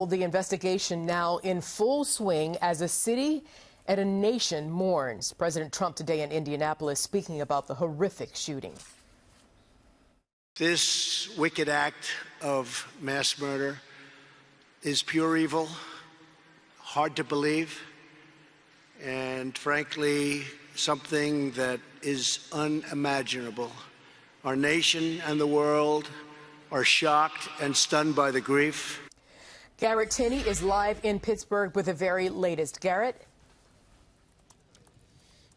The investigation now in full swing as a city and a nation mourns. President Trump today in Indianapolis speaking about the horrific shooting. This wicked act of mass murder is pure evil, hard to believe, and frankly, something that is unimaginable. Our nation and the world are shocked and stunned by the grief. Garrett Tenney is live in Pittsburgh with the very latest. Garrett?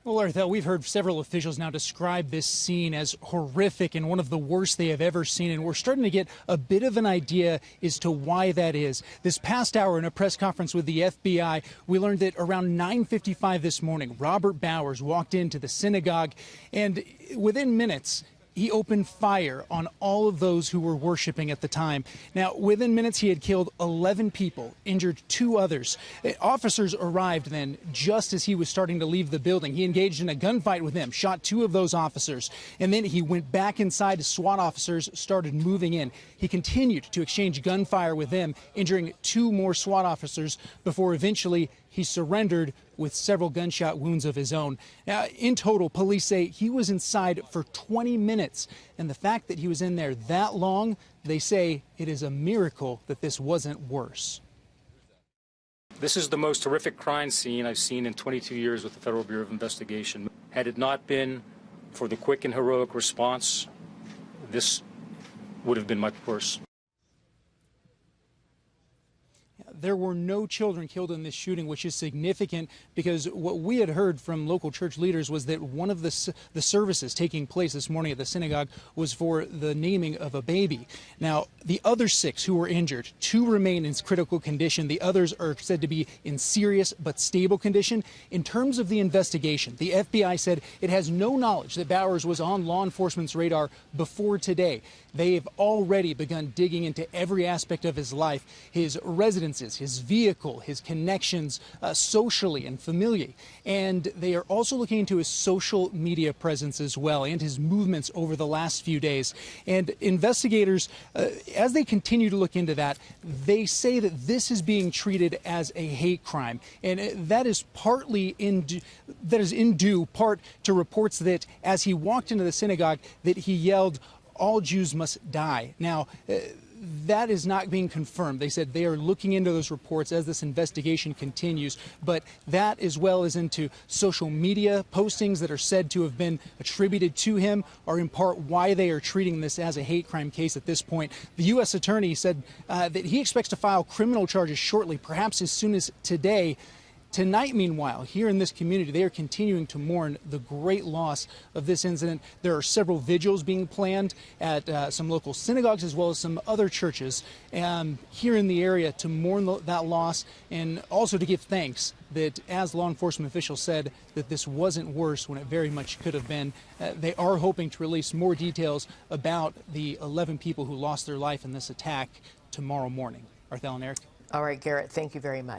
Well, Arthel, we've heard several officials now describe this scene as horrific and one of the worst they have ever seen, and we're starting to get a bit of an idea as to why that is. This past hour in a press conference with the FBI, we learned that around 9:55 this morning, Robert Bowers walked into the synagogue, and within minutes, he opened fire on all of those who were worshiping at the time. Now, within minutes, he had killed 11 people, injured 2 others. Officers arrived then just as he was starting to leave the building. He engaged in a gunfight with them, shot 2 of those officers, and then he went back inside. SWAT officers started moving in. He continued to exchange gunfire with them, injuring 2 more SWAT officers before eventually he surrendered with several gunshot wounds of his own. Now, in total, police say he was inside for 20 minutes. And the fact that he was in there that long, they say it is a miracle that this wasn't worse. This is the most horrific crime scene I've seen in 22 years with the Federal Bureau of Investigation. Had it not been for the quick and heroic response, this would have been much worse. There were no children killed in this shooting, which is significant because what we had heard from local church leaders was that one of the services taking place this morning at the synagogue was for the naming of a baby. Now, the other 6 who were injured, 2 remain in critical condition. The others are said to be in serious but stable condition. In terms of the investigation, the FBI said it has no knowledge that Bowers was on law enforcement's radar before today. They have already begun digging into every aspect of his life, his residences, his vehicle, his connections socially and familially. And they are also looking into his social media presence as well and his movements over the last few days. And investigators, as they continue to look into that, they say that this is being treated as a hate crime. And that is partly in due part to reports that as he walked into the synagogue that he yelled, "All Jews must die." Now, that is not being confirmed. They said they are looking into those reports as this investigation continues, but that as well as into social media postings that are said to have been attributed to him are in part why they are treating this as a hate crime case at this point. The U.S. attorney said that he expects to file criminal charges shortly, perhaps as soon as today. Tonight, meanwhile, here in this community, they are continuing to mourn the great loss of this incident. There are several vigils being planned at some local synagogues as well as some other churches here in the area to mourn that loss and also to give thanks that, as law enforcement officials said, that this wasn't worse when it very much could have been. They are hoping to release more details about the 11 people who lost their life in this attack tomorrow morning. Arthel and Eric. All right, Garrett, thank you very much.